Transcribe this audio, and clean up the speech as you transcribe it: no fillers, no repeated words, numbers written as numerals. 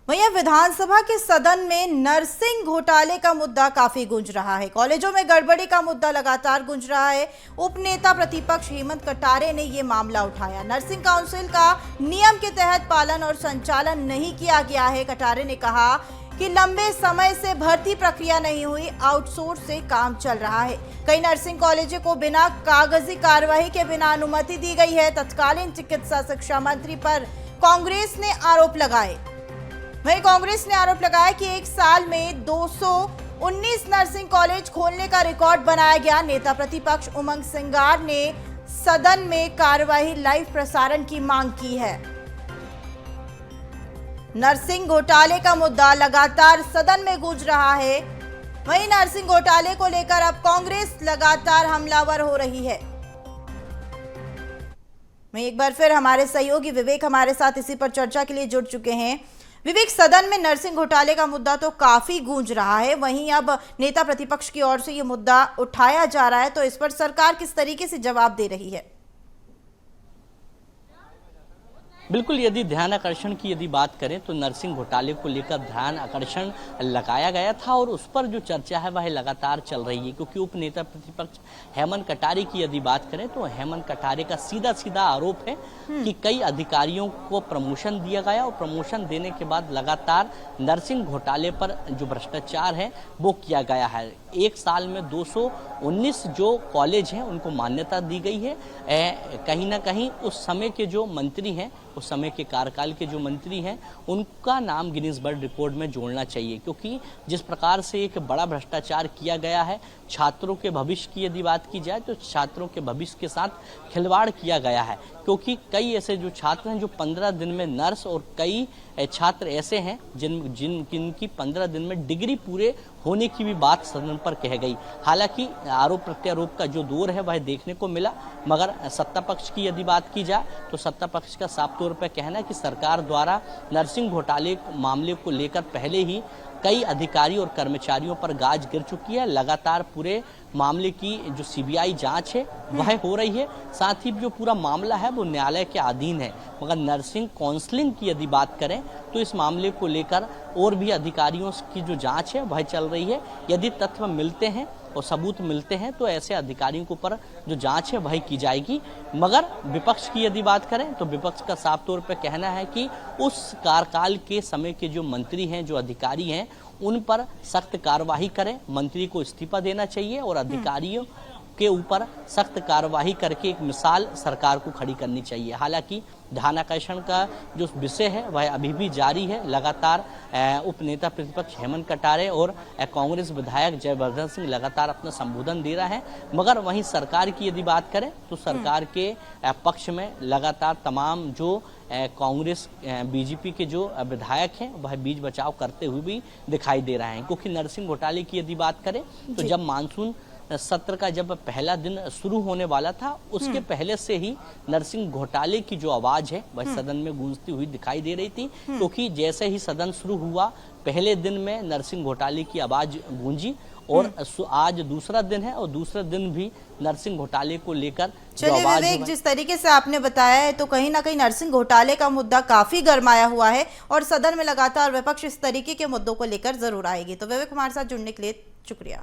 वहीं विधानसभा के सदन में नर्सिंग घोटाले का मुद्दा काफी गूंज रहा है। कॉलेजों में गड़बड़ी का मुद्दा लगातार गूंज रहा है। उपनेता प्रतिपक्ष हेमंत कटारे ने यह मामला उठाया। नर्सिंग काउंसिल का नियम के तहत पालन और संचालन नहीं किया गया है। कटारे ने कहा कि लंबे समय से भर्ती प्रक्रिया नहीं हुई, आउटसोर्स से काम चल रहा है। कई नर्सिंग कॉलेजों को बिना कागजी कार्रवाई के बिना अनुमति दी गई है। तत्कालीन चिकित्सा शिक्षा मंत्री पर कांग्रेस ने आरोप लगाए। वहीं कांग्रेस ने आरोप लगाया कि एक साल में 219 नर्सिंग कॉलेज खोलने का रिकॉर्ड बनाया गया। नेता प्रतिपक्ष उमंग सिंगार ने सदन में कार्यवाही लाइव प्रसारण की मांग की है। नर्सिंग घोटाले का मुद्दा लगातार सदन में गूंज रहा है। वहीं नर्सिंग घोटाले को लेकर अब कांग्रेस लगातार हमलावर हो रही है। वहीं एक बार फिर हमारे सहयोगी विवेक हमारे साथ इसी पर चर्चा के लिए जुड़ चुके हैं। विवेक, सदन में नर्सिंग घोटाले का मुद्दा तो काफी गूंज रहा है, वहीं अब नेता प्रतिपक्ष की ओर से ये मुद्दा उठाया जा रहा है, तो इस पर सरकार किस तरीके से जवाब दे रही है? बिल्कुल, यदि ध्यान आकर्षण की यदि बात करें तो नर्सिंग घोटाले को लेकर ध्यान आकर्षण लगाया गया था और उस पर जो चर्चा है वह लगातार चल रही है, क्योंकि उपनेता प्रतिपक्ष हेमंत कटारे की यदि बात करें तो हेमंत कटारे का सीधा सीधा आरोप है कि कई अधिकारियों को प्रमोशन दिया गया और प्रमोशन देने के बाद लगातार नर्सिंग घोटाले पर जो भ्रष्टाचार है वो किया गया है। एक साल में 219 जो कॉलेज हैं उनको मान्यता दी गई है। कहीं ना कहीं उस समय के जो मंत्री हैं, उस समय के कार्यकाल के जो मंत्री हैं, उनका नाम गिनीज वर्ल्ड रिकॉर्ड में जोड़ना चाहिए, क्योंकि जिस प्रकार से एक बड़ा भ्रष्टाचार किया गया है, छात्रों के भविष्य की यदि बात की जाए तो छात्रों के भविष्य के साथ खिलवाड़ किया गया है। क्योंकि कई ऐसे जो छात्र हैं जो 15 दिन में नर्स और कई छात्र ऐसे हैं जिनकी 15 दिन में डिग्री पूरे होने की भी बात सदन पर कह गई। हालांकि आरोप प्रत्यारोप का जो दौर है वह देखने को मिला, मगर सत्ता पक्ष की यदि बात की जाए तो सत्ता पक्ष का साफ तौर पर कहना है कि सरकार द्वारा नर्सिंग घोटाले मामले को लेकर पहले ही कई अधिकारी और कर्मचारियों पर गाज गिर चुकी है। लगातार पूरे मामले की जो सीबीआई जांच है वह हो रही है। साथ ही जो पूरा मामला है वो न्यायालय के अधीन है। मगर नर्सिंग काउंसलिंग की यदि बात करें तो इस मामले को लेकर और भी अधिकारियों की जो जांच है वह चल रही है। यदि तथ्य मिलते हैं और सबूत मिलते हैं तो ऐसे अधिकारियों के ऊपर जो जांच है वही की जाएगी। मगर विपक्ष की यदि बात करें तो विपक्ष का साफ तौर पर कहना है कि उस कार्यकाल के समय के जो मंत्री हैं, जो अधिकारी हैं, उन पर सख्त कार्रवाई करें। मंत्री को इस्तीफा देना चाहिए और अधिकारियों के ऊपर सख्त कार्रवाई करके एक मिसाल सरकार को खड़ी करनी चाहिए। हालांकि ध्यानाकर्षण का जो विषय है वह अभी भी जारी है। लगातार उपनेता प्रतिपक्ष हेमंत कटारे और कांग्रेस विधायक जयवर्धन सिंह लगातार अपना संबोधन दे रहे हैं। मगर वहीं सरकार की यदि बात करें तो सरकार के पक्ष में लगातार तमाम जो कांग्रेस बीजेपी के जो विधायक हैं वह बीच बचाव करते हुए भी दिखाई दे रहे हैं। क्योंकि नर्सिंग घोटाले की यदि बात करें तो जब मानसून सत्र का जब पहला दिन शुरू होने वाला था उसके पहले से ही नर्सिंग घोटाले की जो आवाज है वह सदन में गूंजती हुई दिखाई दे रही थी। क्योंकि जैसे ही सदन शुरू हुआ पहले दिन में नर्सिंग घोटाले की आवाज गूंजी और आज दूसरा दिन है और दूसरे दिन भी नर्सिंग घोटाले को लेकर चलिए विवेक, जिस तरीके से आपने बताया है तो कहीं ना कहीं नर्सिंग घोटाले का मुद्दा काफी गरमाया हुआ है और सदन में लगातार विपक्ष इस तरीके के मुद्दों को लेकर जरूर आएगी। तो विवेक, हमारे साथ जुड़ने के लिए शुक्रिया।